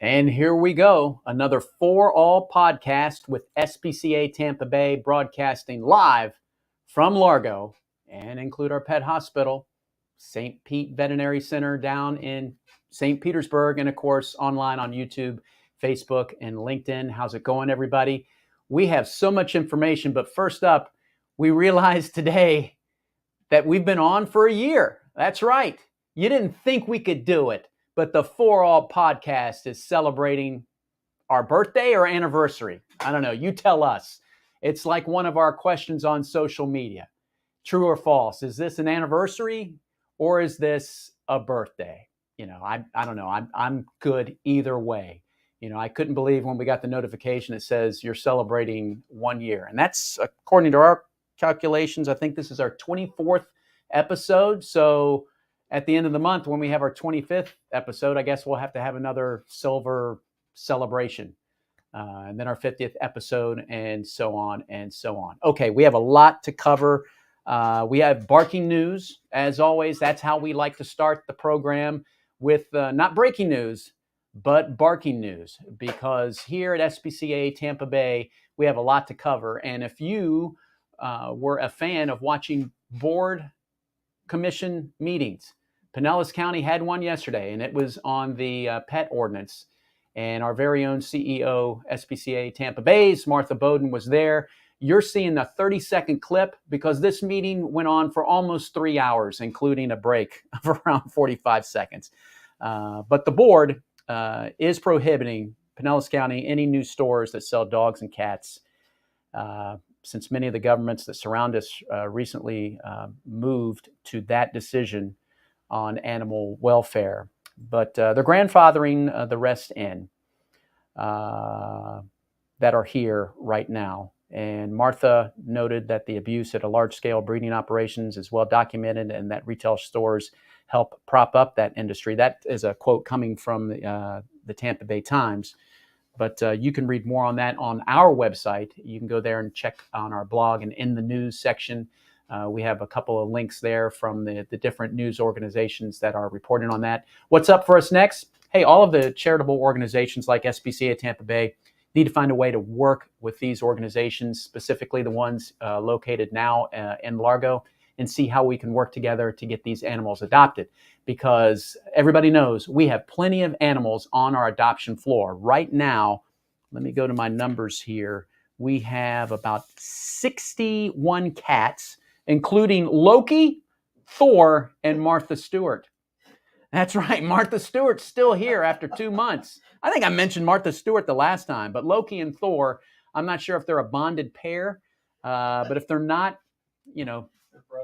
And here we go, another For All podcast with SPCA Tampa Bay, broadcasting live from Largo and include our pet hospital, St. Pete Veterinary Center down in St. Petersburg, and of course online on YouTube, Facebook, and LinkedIn. How's it going, everybody? We have so much information, but first up, we realized today that we've been on for a year. That's right. You didn't think we could do it, but the For All podcast is celebrating our birthday or anniversary. I don't know. You tell us. It's like one of our questions on social media. True or false? Is this an anniversary or is this a birthday? You know, I don't know. I'm good either way. You know, I couldn't believe when we got the notification that says you're celebrating 1 year. And that's according to our calculations. I think this is our 24th episode. So at the end of the month, when we have our 25th episode, I guess we'll have to have another silver celebration. And then our 50th episode, and so on and so on. Okay, we have a lot to cover. We have barking news. As always, that's how we like to start the program, with not breaking news, but barking news. Because here at SPCA Tampa Bay, we have a lot to cover. And if you were a fan of watching board commission meetings, Pinellas County had one yesterday, and it was on the pet ordinance. And our very own CEO, SPCA Tampa Bay's Martha Bowden, was there. You're seeing the 30-second clip because this meeting went on for almost 3 hours, including a break of around 45 seconds. But the board is prohibiting Pinellas County any new stores that sell dogs and cats, since many of the governments that surround us recently moved to that decision on animal welfare. But they're grandfathering the rest in that are here right now. And Martha noted that the abuse at a large-scale breeding operations is well documented, and that retail stores help prop up that industry. That is a quote coming from the Tampa Bay Times. But you can read more on that on our website. You can go there and check on our blog, and in the news section, we have a couple of links there from the different news organizations that are reporting on that. What's up for us next? Hey, all of the charitable organizations like SPCA Tampa Bay need to find a way to work with these organizations, specifically the ones located now in Largo, and see how we can work together to get these animals adopted. Because everybody knows we have plenty of animals on our adoption floor. Right now, let me go to my numbers here. We have about 61 cats, including Loki, Thor, and Martha Stewart. That's right, Martha Stewart's still here after 2 months. I think I mentioned Martha Stewart the last time, but Loki and Thor, I'm not sure if they're a bonded pair, but if they're not, you know,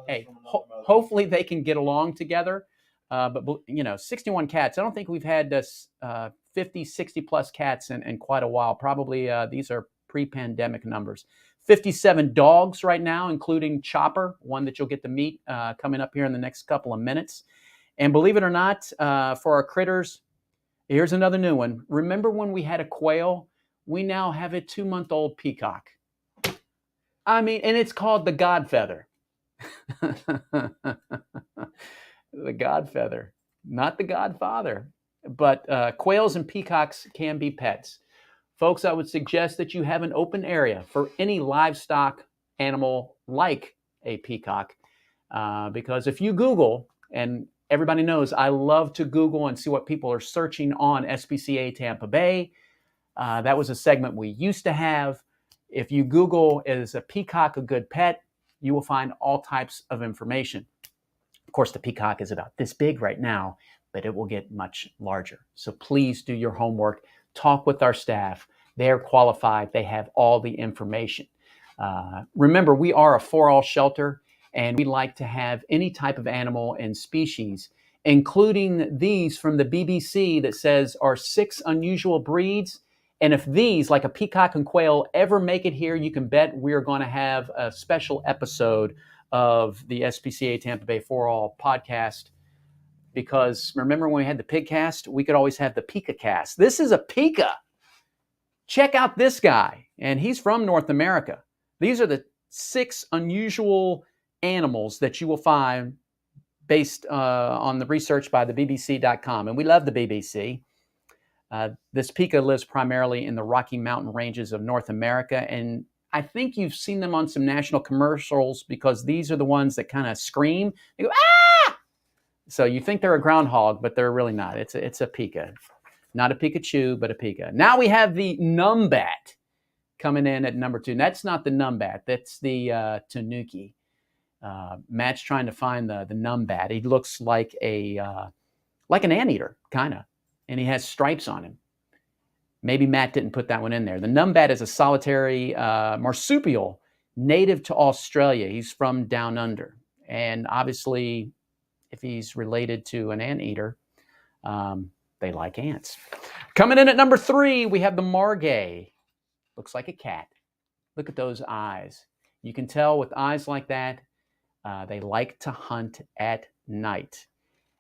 hey, hopefully they can get along together. But, you know, 61 cats. I don't think we've had 50, 60 plus cats in quite a while. Probably these are pre-pandemic numbers. 57 dogs right now, including Chopper, one that you'll get to meet coming up here in the next couple of minutes. And believe it or not, for our critters, here's another new one. Remember when we had a quail? We now have a 2-month-old peacock. I mean, and it's called the Godfeather. The Godfeather, not the Godfather. But quails and peacocks can be pets. Folks, I would suggest that you have an open area for any livestock animal like a peacock. Because if you Google, and everybody knows I love to Google and see what people are searching on SPCA Tampa Bay. That was a segment we used to have. If you Google, is a peacock a good pet, you will find all types of information. Of course, the peacock is about this big right now, but it will get much larger. So please do your homework. Talk with our staff. They're qualified. They have all the information. Remember, we are a for-all shelter, and we like to have any type of animal and species, including these from the BBC that says our 6 unusual breeds. And if these, like a peacock and quail, ever make it here, you can bet we're going to have a special episode of the SPCA Tampa Bay For All podcast. Because remember when we had the pigcast, we could always have the Pika-cast. This is a Pika. Check out this guy. And he's from North America. These are the 6 unusual animals that you will find based on the research by the BBC.com. And we love the BBC. This pika lives primarily in the Rocky Mountain ranges of North America, and I think you've seen them on some national commercials because these are the ones that kind of scream. They go, ah! So you think they're a groundhog, but they're really not. It's a pika. Not a Pikachu, but a pika. Now we have the Numbat coming in at number 2. And that's not the Numbat. That's the Tanooki. Matt's trying to find the Numbat. He looks like an anteater, kind of. And he has stripes on him. Maybe Matt didn't put that one in there. The Numbat is a solitary marsupial native to Australia. He's from down under. And obviously, if he's related to an anteater, they like ants. Coming in at number 3, we have the Margay. Looks like a cat. Look at those eyes. You can tell with eyes like that, they like to hunt at night.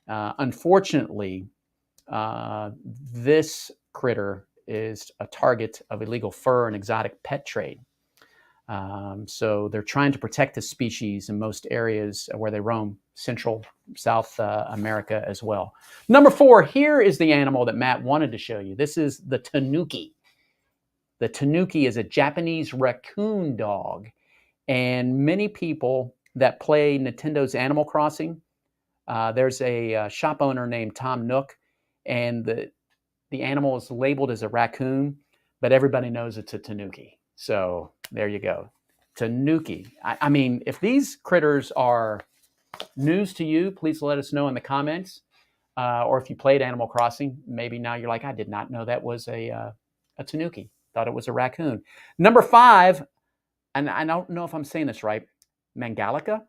Unfortunately, this critter is a target of illegal fur and exotic pet trade. So they're trying to protect the species in most areas where they roam, Central, South America as well. Number 4, here is the animal that Matt wanted to show you. This is the Tanooki. The Tanooki is a Japanese raccoon dog. And many people that play Nintendo's Animal Crossing, there's a shop owner named Tom Nook, and the animal is labeled as a raccoon, but everybody knows it's a Tanooki. So there you go. Tanooki. I mean, if these critters are news to you, please let us know in the comments. Or if you played Animal Crossing, maybe now you're like, I did not know that was a Tanooki. Thought it was a raccoon. Number 5, and I don't know if I'm saying this right, Mangalica.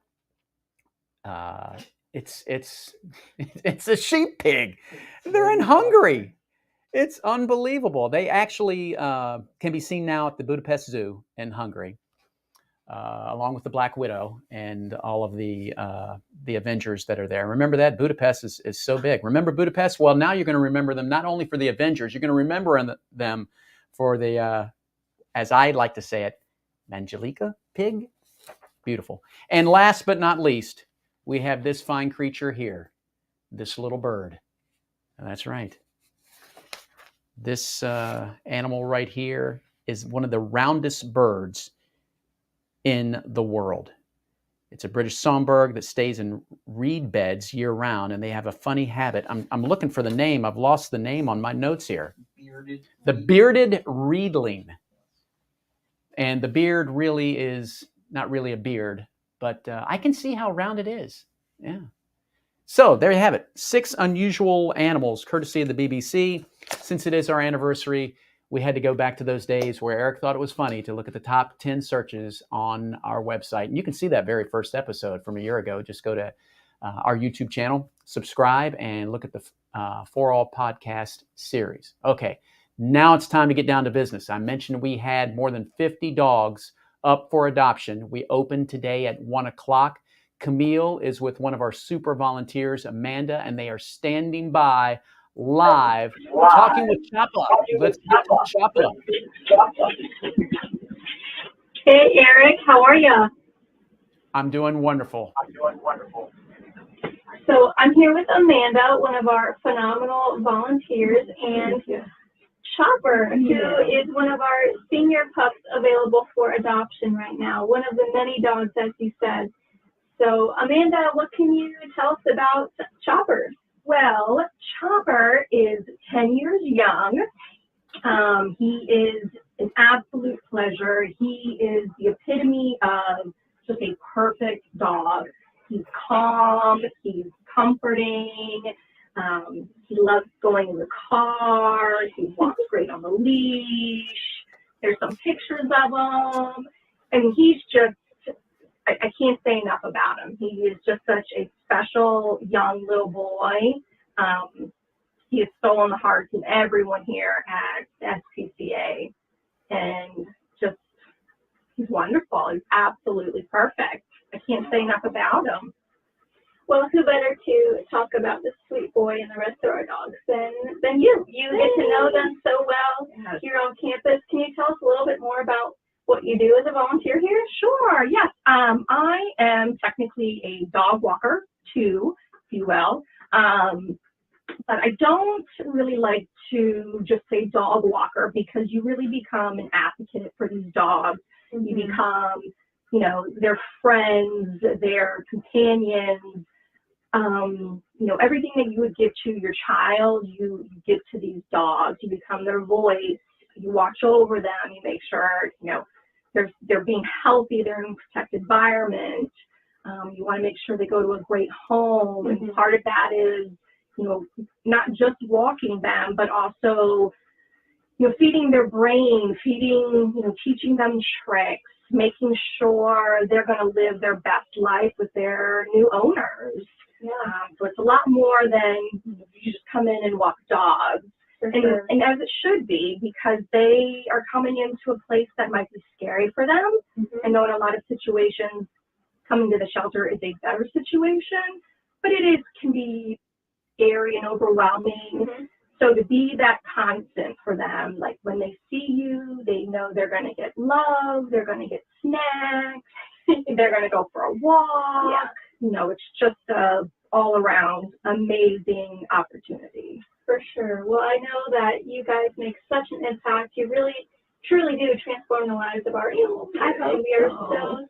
It's a sheep pig. They're in Hungary. It's unbelievable. They actually can be seen now at the Budapest Zoo in Hungary, along with the Black Widow and all of the Avengers that are there. Remember that? Budapest is so big. Remember Budapest? Well, now you're going to remember them not only for the Avengers, you're going to remember them for the, as I like to say it, Mangalica pig. Beautiful. And last but not least, we have this fine creature here, this little bird. And that's right. This animal right here is one of the roundest birds in the world. It's a British songbird that stays in reed beds year-round, and they have a funny habit. I'm looking for the name. I've lost the name on my notes here. The bearded reedling. And the beard really is not really a beard, but I can see how round it is. Yeah. So there you have it. 6 unusual animals, courtesy of the BBC. Since it is our anniversary, we had to go back to those days where Eric thought it was funny to look at the top 10 searches on our website. And you can see that very first episode from a year ago. Just go to our YouTube channel, subscribe, and look at the For All podcast series. Okay, now it's time to get down to business. I mentioned we had more than 50 dogs up for adoption. We opened today at 1 o'clock. Camille is with one of our super volunteers, Amanda, and they are standing by live talking with Chapa. Let's get to Chapa. Hey, Eric, how are you? I'm doing wonderful. So I'm here with Amanda, one of our phenomenal volunteers, and Chopper, who is one of our senior pups available for adoption right now, one of the many dogs, as you said. So, Amanda, what can you tell us about Chopper? Well, Chopper is 10 years young. He is an absolute pleasure. He is the epitome of just a perfect dog. He's calm, he's comforting, he loves going in the car, he walks great on the leash. There's some pictures of him. And he's just, I can't say enough about him. He is just such a special young little boy. He has stolen the hearts of everyone here at SPCA, and just, he's wonderful. He's absolutely perfect. I can't say enough about him. Well, who better to talk about this sweet boy and the rest of our dogs than you? You get to know them so well here on campus. Can you tell us a little bit more about what you do as a volunteer here? Sure, yes. I am technically a dog walker too, if you will. But I don't really like to just say dog walker, because you really become an advocate for these dogs. Mm-hmm. You become, you know, their friends, their companions. You know, everything that you would give to your child, you give to these dogs. You become their voice. You watch over them. You make sure, you know, they're being healthy. They're in a protected environment. You want to make sure they go to a great home. Mm-hmm. And part of that is, you know, not just walking them, but also, you know, feeding their brain, you know, teaching them tricks, making sure they're going to live their best life with their new owners. Yeah. So it's a lot more than you just come in and walk dogs. Sure. And as it should be, because they are coming into a place that might be scary for them. Mm-hmm. I know in a lot of situations, coming to the shelter is a better situation, but it can be scary and overwhelming. Mm-hmm. So to be that constant for them, like when they see you, they know they're going to get love, they're going to get snacks, they're going to go for a walk. Yeah. You know, it's just a all around amazing opportunity. For sure. Well, I know that you guys make such an impact. You really, truly do transform the lives of our animals. I hope we are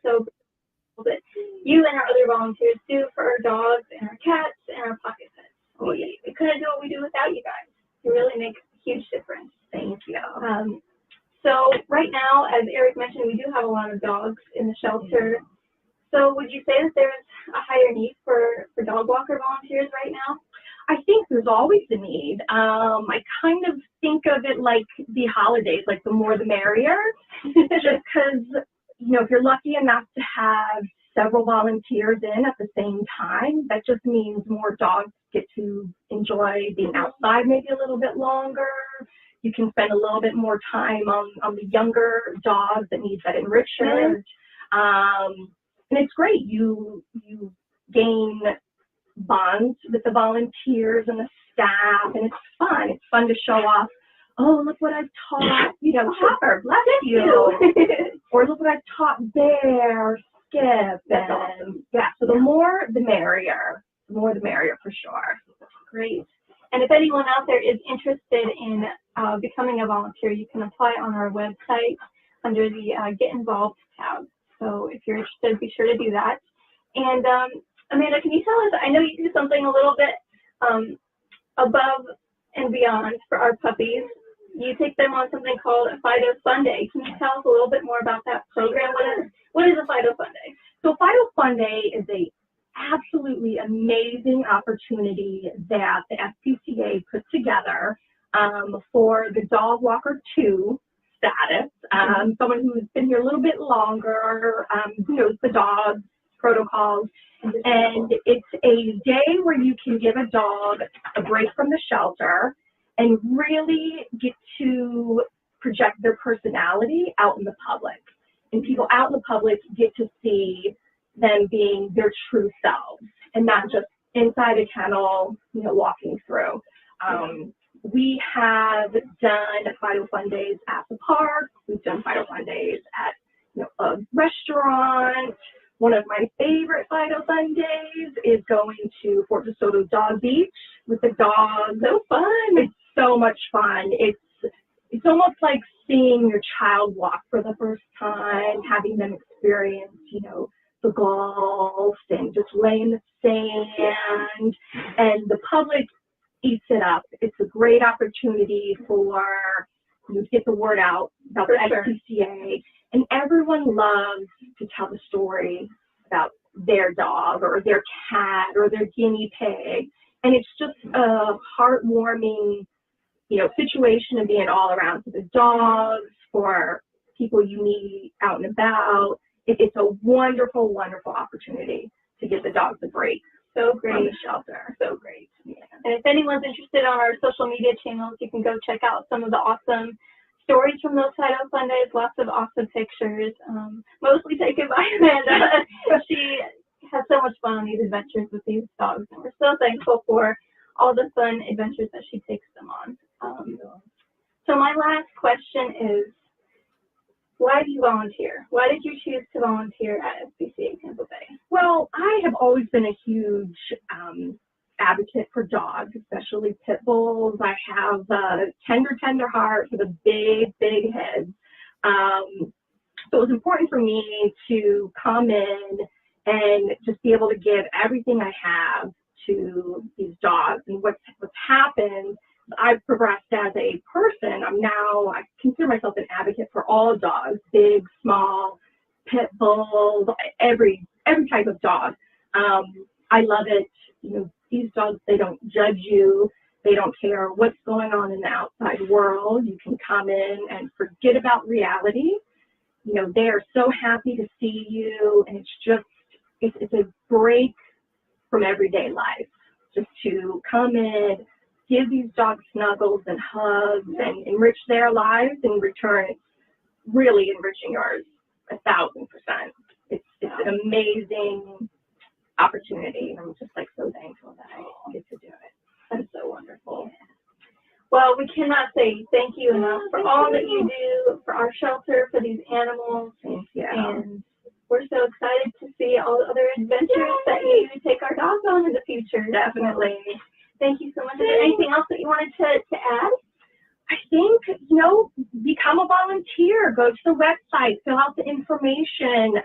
so grateful that you and our other volunteers do for our dogs and our cats and our pocket pets. We couldn't do what we do without you guys. You really make a huge difference. Thank you. So right now, as Eric mentioned, we do have a lot of dogs in the shelter. So would you say that there's a higher need for dog walker volunteers right now? I think there's always a need. I kind of think of it like the holidays, like the more the merrier, just because, you know, if you're lucky enough to have several volunteers in at the same time, that just means more dogs get to enjoy being outside maybe a little bit longer. You can spend a little bit more time on the younger dogs that need that enrichment. And it's great. You gain bonds with the volunteers and the staff, and it's fun. It's fun to show off, oh, look what I've taught, you know, Hopper, bless you. Or look what I've taught Bear, Skip. And awesome. Yeah, so the more the merrier. The more the merrier for sure. Great. And if anyone out there is interested in becoming a volunteer, you can apply on our website under the Get Involved tab. So if you're interested, be sure to do that. And Amanda, can you tell us, I know you do something a little bit above and beyond for our puppies. You take them on something called a Fido Fun Day. Can you tell us a little bit more about that program? What is a Fido Fun Day? So Fido Fun Day is a absolutely amazing opportunity that the SPCA put together for the Dog Walker 2 status. Someone who's been here a little bit longer, who knows the dog protocols. And it's a day where you can give a dog a break from the shelter and really get to project their personality out in the public. And people out in the public get to see them being their true selves and not just inside a kennel, you know, walking through. We have done Fido Fun Days at the park. We've done Fido Fun Days at, you know, a restaurant. One of my favorite Fido Fun Days is going to Fort DeSoto Dog Beach with the dogs. So fun. It's so much fun. It's almost like seeing your child walk for the first time, having them experience, you know, the golf and just lay in the sand, and the public eats it up. It's a great opportunity for you to get the word out about the SPCA, and everyone loves to tell the story about their dog or their cat or their guinea pig, and it's just a heartwarming, you know, situation of being all around for the dogs, for people you meet out and about. It's a wonderful, wonderful opportunity to give the dogs a break. So great. From the shelter. So great. Yeah. And if anyone's interested on our social media channels, you can go check out some of the awesome stories from those Fido Fun Days, lots of awesome pictures, mostly taken by Amanda. She has so much fun on these adventures with these dogs, and we're so thankful for all the fun adventures that she takes them on. So my last question is, why do you volunteer? Why did you choose to volunteer at SPCA Tampa Bay? Well, I have always been a huge advocate for dogs, especially pit bulls. I have a tender heart for the big heads. So it was important for me to come in and just be able to give everything I have to these dogs. And what's happened, I've progressed as a person. I consider myself an advocate for all dogs, big, small, pit bulls, every type of dog. I love it. These dogs, they don't judge you. They don't care what's going on in the outside world. You can come in and forget about reality. They are so happy to see you, and it's a break from everyday life, just to come in, give these dogs snuggles and hugs and enrich their lives. In return, it's really enriching yours 1,000%. It's an amazing opportunity. I'm just so thankful that I get to do it. That's so wonderful. Well, we cannot say thank you enough for all that you do for our shelter, for these animals. Thank you. And we're so excited to see all the other adventures that you take our dogs on in the future. Definitely. Thank you so much. Is there anything else that you wanted to add? I think, become a volunteer. Go to the website, fill out the information.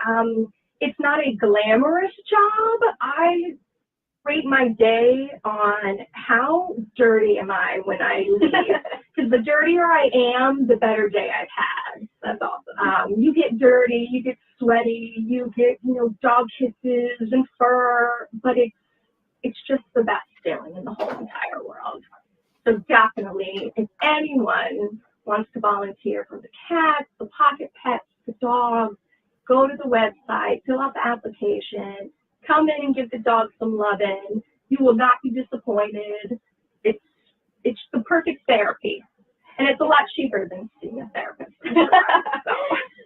It's not a glamorous job. I rate my day on how dirty am I when I leave. Because the dirtier I am, the better day I've had. That's awesome. You get dirty, you get sweaty, you get, dog kisses and fur, but it's just the best feeling in the whole entire world. So definitely, if anyone wants to volunteer for the cats, the pocket pets, the dogs, go to the website, fill out the application, come in and give the dog some loving. You will not be disappointed. It's the perfect therapy. And it's a lot cheaper than seeing a therapist.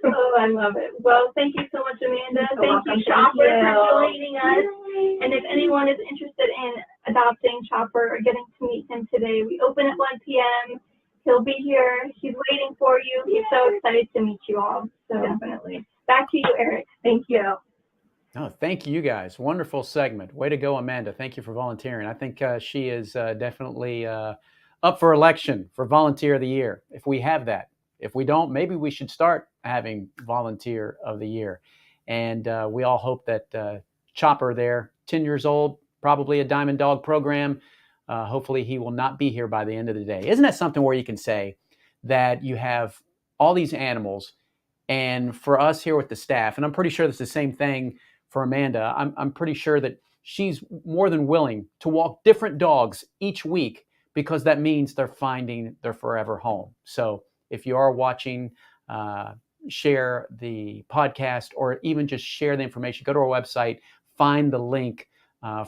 Oh, I love it. Well, thank you so much, Amanda. Thank you, Chopper, for joining us. And if anyone is interested in adopting Chopper or getting to meet him today, we open at 1 p.m. He'll be here. He's waiting for you. He's so excited to meet you all. So Definitely. Back to you, Eric. Thank you. Oh, thank you guys. Wonderful segment. Way to go, Amanda. Thank you for volunteering. I think she is definitely up for election for Volunteer of the Year, if we have that. If we don't, maybe we should start having Volunteer of the Year. And we all hope that Chopper there, 10 years old, probably a Diamond Dog program. Hopefully he will not be here by the end of the day. Isn't that something where you can say that you have all these animals, and for us here with the staff, and I'm pretty sure that's the same thing for Amanda, I'm pretty sure that she's more than willing to walk different dogs each week, because that means they're finding their forever home. So if you are watching, share the podcast, or even just share the information, go to our website, find the link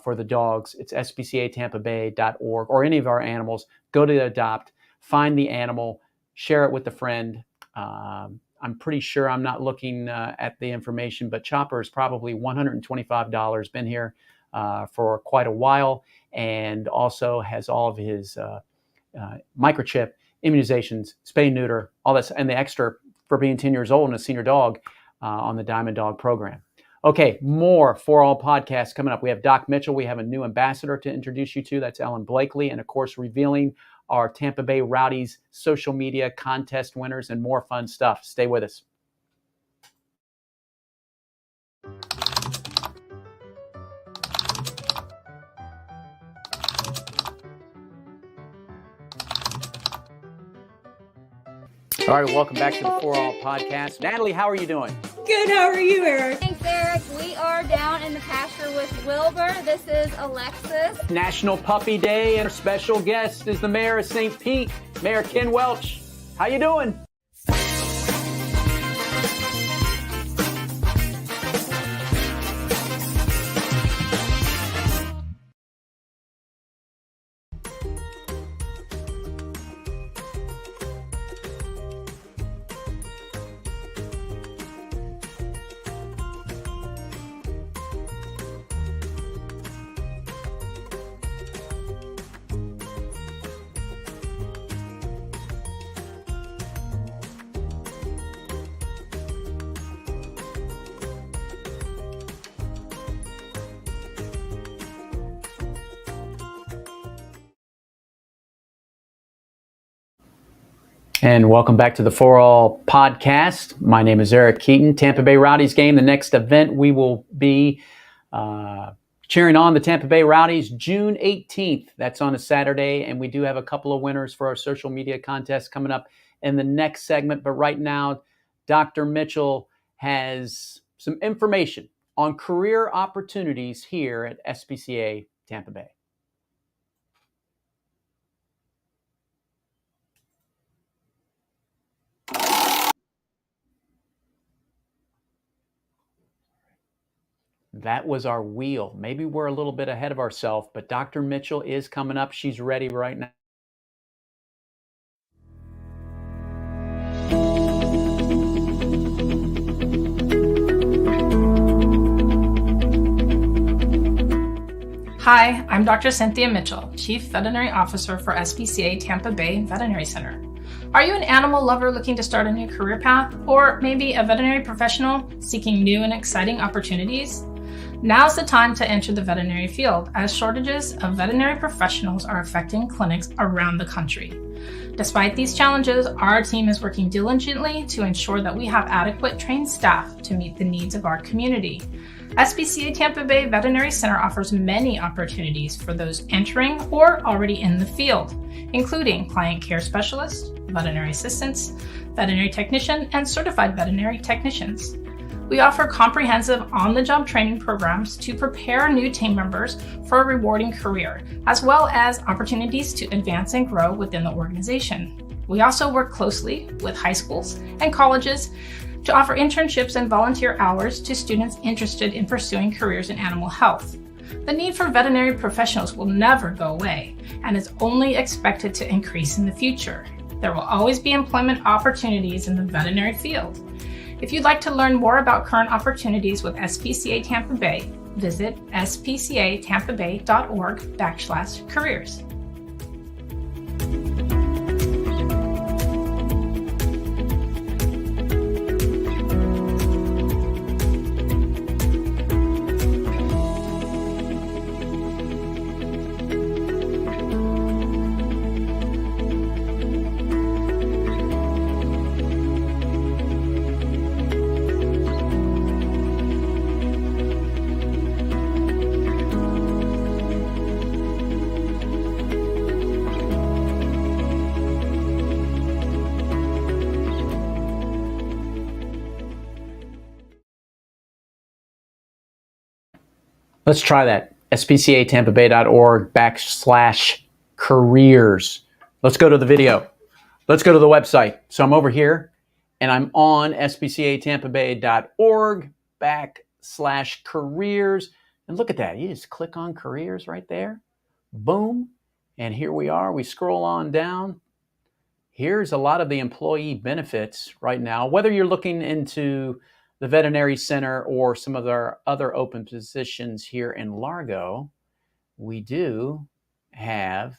for the dogs. It's spcatampabay.org, or any of our animals. Go to adopt, find the animal, share it with a friend. I'm pretty sure, I'm not looking at the information, but Chopper is probably $125, been here for quite a while, and also has all of his microchip, immunizations, spay, neuter, all that, and the extra for being 10 years old and a senior dog on the Diamond Dog program. Okay, more For All podcasts coming up. We have Doc Mitchell. We have a new ambassador to introduce you to. That's Ellen Blakely. And of course, revealing our Tampa Bay Rowdies social media contest winners and more fun stuff. Stay with us. All right, welcome back to the For All podcast. Natalie, how are you doing? Good, how are you, Eric? Thanks, Eric. We are down in the pasture with Wilbur. This is Alexis. National Puppy Day, and our special guest is the mayor of St. Pete, Mayor Ken Welch. How you doing? And welcome back to the For All podcast. My name is Eric Keaton. Tampa Bay Rowdies game. The next event we will be cheering on the Tampa Bay Rowdies June 18th. That's on a Saturday. And we do have a couple of winners for our social media contest coming up in the next segment. But right now, Dr. Mitchell has some information on career opportunities here at SPCA Tampa Bay. That was our wheel. Maybe we're a little bit ahead of ourselves, but Dr. Mitchell is coming up. She's ready right now. Hi, I'm Dr. Cynthia Mitchell, Chief Veterinary Officer for SPCA Tampa Bay Veterinary Center. Are you an animal lover looking to start a new career path, or maybe a veterinary professional seeking new and exciting opportunities? Now's the time to enter the veterinary field, as shortages of veterinary professionals are affecting clinics around the country. Despite these challenges, our team is working diligently to ensure that we have adequate trained staff to meet the needs of our community. SPCA Tampa Bay Veterinary Center offers many opportunities for those entering or already in the field, including client care specialists, veterinary assistants, veterinary technician, and certified veterinary technicians. We offer comprehensive on-the-job training programs to prepare new team members for a rewarding career, as well as opportunities to advance and grow within the organization. We also work closely with high schools and colleges to offer internships and volunteer hours to students interested in pursuing careers in animal health. The need for veterinary professionals will never go away and is only expected to increase in the future. There will always be employment opportunities in the veterinary field. If you'd like to learn more about current opportunities with SPCA Tampa Bay, visit spcatampabay.org/careers. Let's try that. spcatampabay.org/careers. Let's go to the video. Let's go to the website. So I'm over here and I'm on spcatampabay.org/careers. And look at that. You just click on careers right there. Boom. And here we are. We scroll on down. Here's a lot of the employee benefits right now, whether you're looking into the veterinary center or some of our other open positions here in Largo. We do have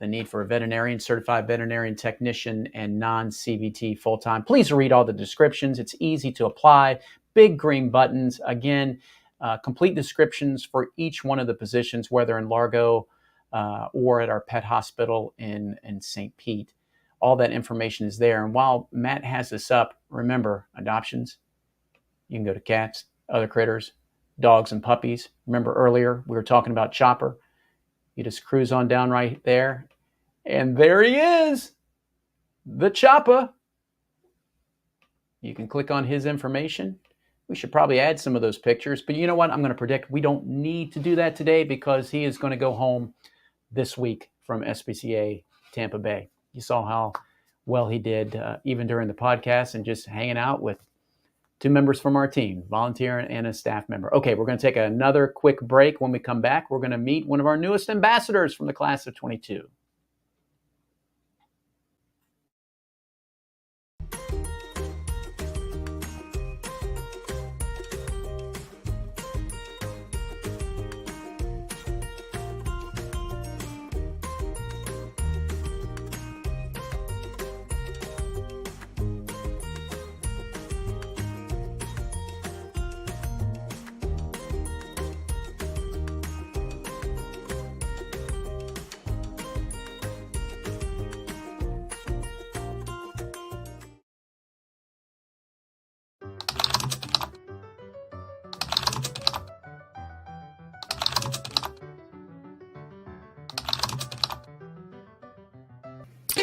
the need for a veterinarian, certified veterinarian technician, and non-CVT full-time. Please read all the descriptions. It's easy to apply. Big green buttons. Again, complete descriptions for each one of the positions, whether in Largo or at our pet hospital in St. Pete. All that information is there. And while Matt has this up, remember, adoptions, you can go to cats, other critters, dogs, and puppies. Remember earlier we were talking about Chopper. You just cruise on down right there. And there he is, the Chopper. You can click on his information. We should probably add some of those pictures. But you know what? I'm going to predict we don't need to do that today because he is going to go home this week from SPCA Tampa Bay. You saw how well he did even during the podcast and just hanging out with two members from our team, volunteer and a staff member. Okay, we're going to take another quick break. When we come back, we're going to meet one of our newest ambassadors from the class of 22.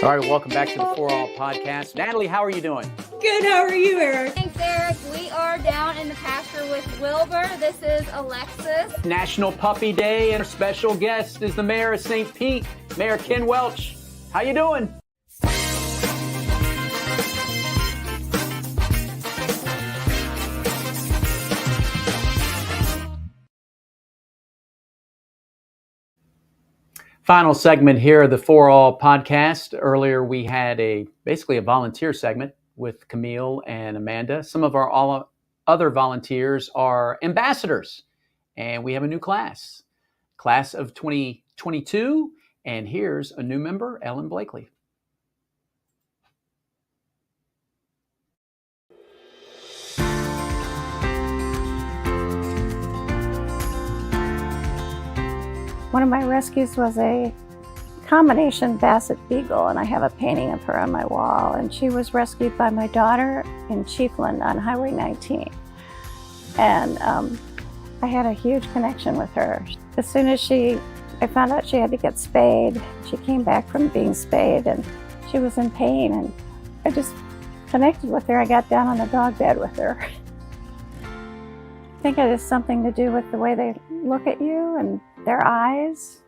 All right, welcome back to the For All podcast. Natalie, how are you doing? Good, how are you, Eric? Thanks, Eric. We are down in the pasture with Wilbur. This is Alexis. National Puppy Day, and our special guest is the mayor of St. Pete, Mayor Ken Welch. How you doing? Final segment here of the For All podcast. Earlier, we had basically a volunteer segment with Camille and Amanda. Some of our other volunteers are ambassadors, and we have a new class of 2022. And here's a new member, Ellen Blakely. One of my rescues was a combination Basset Beagle, and I have a painting of her on my wall. And she was rescued by my daughter in Chiefland on Highway 19. And I had a huge connection with her. As soon as I found out she had to get spayed, she came back from being spayed and she was in pain. And I just connected with her. I got down on the dog bed with her. I think it has something to do with the way they look at you and their eyes.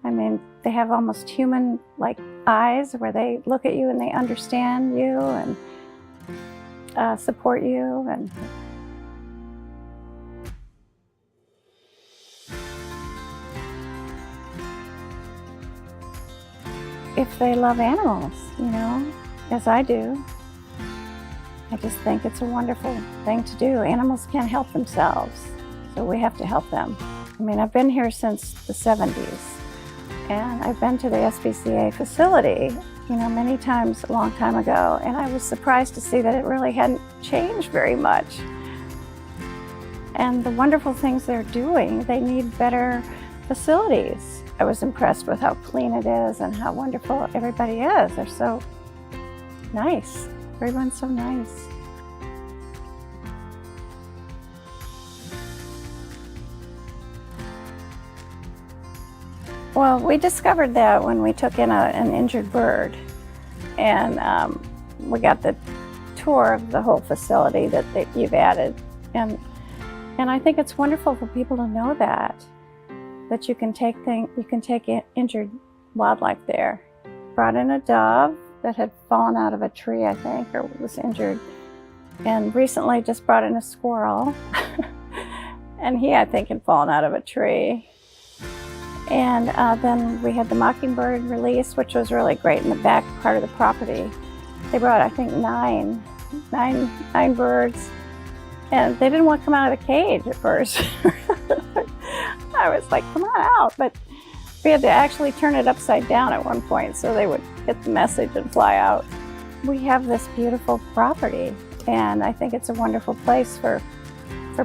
I mean, they have almost human-like eyes where they look at you and they understand you and support you. And if they love animals, as I do, I just think it's a wonderful thing to do. Animals can't help themselves, so we have to help them. I mean, I've been here since the 70s, and I've been to the SPCA facility, many times a long time ago, and I was surprised to see that it really hadn't changed very much. And the wonderful things they're doing, they need better facilities. I was impressed with how clean it is and how wonderful everybody is. They're so nice. Everyone's so nice. Well, we discovered that when we took in an injured bird, and we got the tour of the whole facility that you've added, and I think it's wonderful for people to know that you can take injured wildlife there. Brought in a dove that had fallen out of a tree, I think, or was injured, and recently just brought in a squirrel, and he, I think, had fallen out of a tree. And then we had the mockingbird release, which was really great in the back part of the property. They brought, I think, nine birds, and they didn't want to come out of the cage at first. I was like, come on out, but we had to actually turn it upside down at one point so they would get the message and fly out. We have this beautiful property, and I think it's a wonderful place for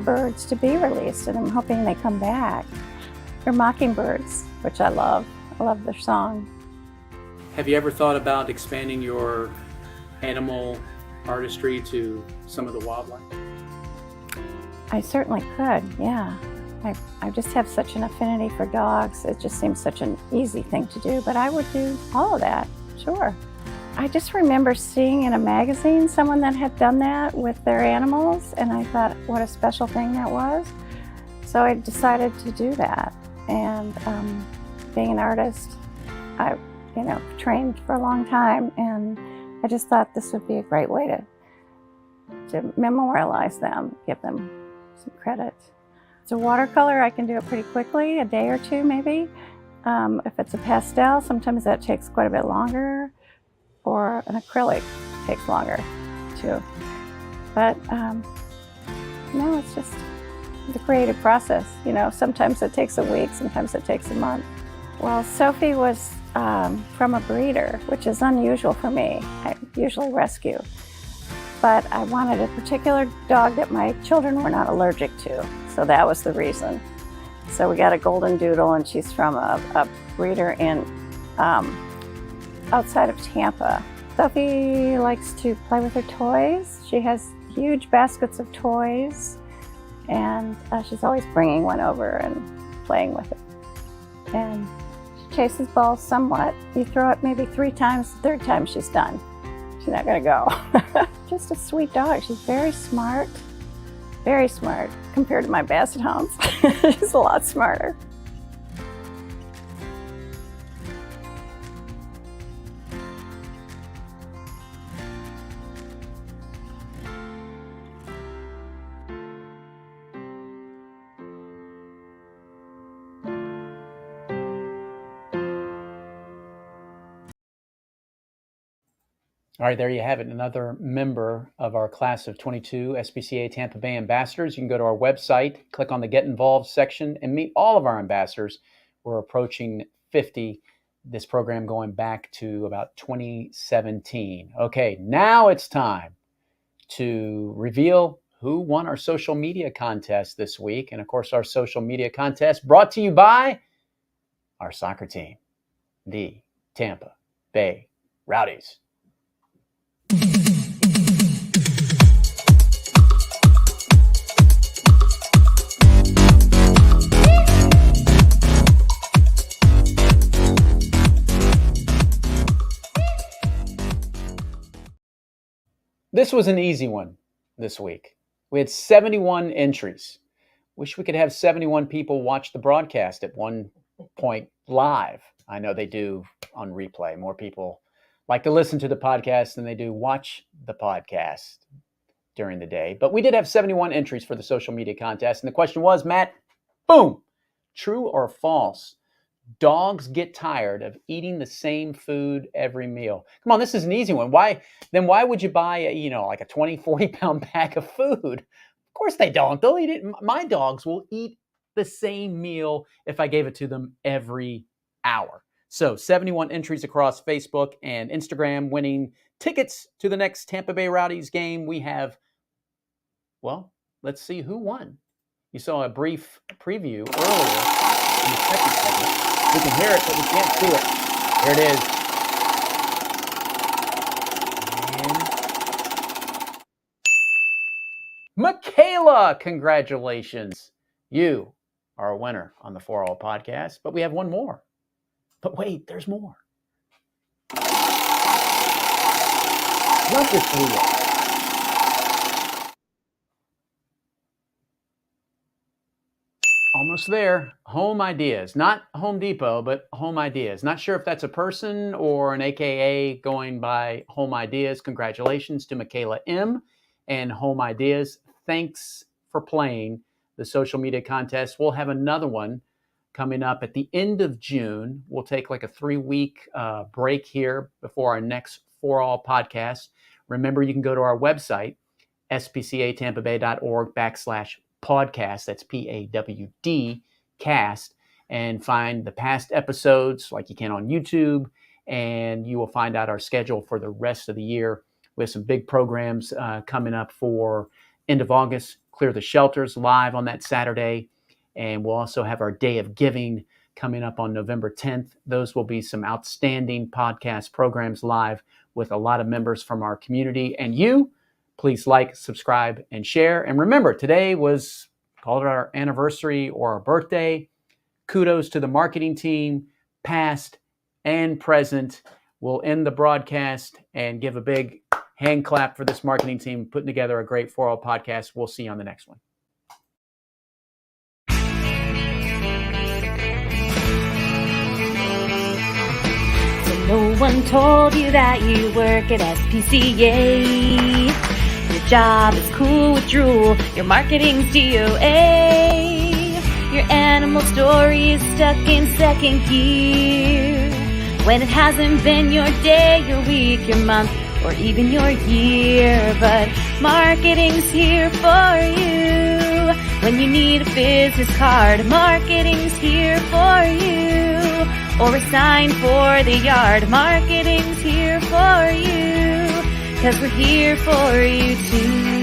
birds to be released, and I'm hoping they come back. They're mockingbirds, which I love. I love their song. Have you ever thought about expanding your animal artistry to some of the wildlife? I certainly could, yeah. I just have such an affinity for dogs. It just seems such an easy thing to do, but I would do all of that, sure. I just remember seeing in a magazine someone that had done that with their animals, and I thought, what a special thing that was. So I decided to do that. And being an artist, I trained for a long time, and I just thought this would be a great way to memorialize them, give them some credit. It's a watercolor, I can do it pretty quickly, a day or two maybe. If it's a pastel, sometimes that takes quite a bit longer, or an acrylic takes longer too. But no, it's just the creative process. Sometimes it takes a week, sometimes it takes a month. Well, Sophie was from a breeder, which is unusual for me. I usually rescue. But I wanted a particular dog that my children were not allergic to, so that was the reason. So we got a golden doodle, and she's from a breeder in outside of Tampa. Sophie likes to play with her toys. She has huge baskets of toys, and she's always bringing one over and playing with it. And chases balls somewhat. You throw it maybe 3 times, the third time she's done. She's not gonna go. Just a sweet dog. She's very smart compared to my Basset Hounds. She's a lot smarter. All right, there you have it. Another member of our class of 22 SPCA Tampa Bay Ambassadors. You can go to our website, click on the Get Involved section, and meet all of our ambassadors. We're approaching 50, this program going back to about 2017. Okay, now it's time to reveal who won our social media contest this week. And of course, our social media contest brought to you by our soccer team, the Tampa Bay Rowdies. This was an easy one this week. We had 71 entries. Wish we could have 71 people watch the broadcast at one point live. I know they do on replay. More people like to listen to the podcast than they do watch the podcast during the day. But we did have 71 entries for the social media contest. And the question was, Matt, boom, true or false? Dogs get tired of eating the same food every meal. Come on, this is an easy one. Why would you buy like a 20, 40 pound bag of food? Of course they don't. They'll eat it. My dogs will eat the same meal if I gave it to them every hour. So 71 entries across Facebook and Instagram, winning tickets to the next Tampa Bay Rowdies game. We have, well, let's see who won. You saw a brief preview earlier in the second segment. We can hear it, but we can't see it. Here it is. And Michaela, congratulations. You are a winner on the 4All podcast, but we have one more. But wait, there's more. Love this wheel. Almost there. Home Ideas. Not Home Depot, but Home Ideas. Not sure if that's a person or an AKA going by Home Ideas. Congratulations to Michaela M. and Home Ideas. Thanks for playing the social media contest. We'll have another one coming up at the end of June. We'll take like a 3-week break here before our next 4All podcast. Remember, you can go to our website, spcatampabay.org/podcast. That's PAWD cast, and find the past episodes like you can on YouTube, and you will find out our schedule for the rest of the year. We have some big programs coming up for end of August. Clear the Shelters live on that Saturday. And we'll also have our Day of Giving coming up on November 10th. Those will be some outstanding podcast programs live with a lot of members from our community. And you, please like, subscribe, and share. And remember, today was called our anniversary or our birthday. Kudos to the marketing team, past and present. We'll end the broadcast and give a big hand clap for this marketing team putting together a great 4All podcast. We'll see you on the next one. No one told you that you work at SPCA. Your job is cool with drool. Your marketing's DOA. Your animal story is stuck in second gear. When it hasn't been your day, your week, your month, or even your year. But marketing's here for you. When you need a business card, marketing's here for you. Or a sign for the yard, marketing's here for you. 'Cause we're here for you too.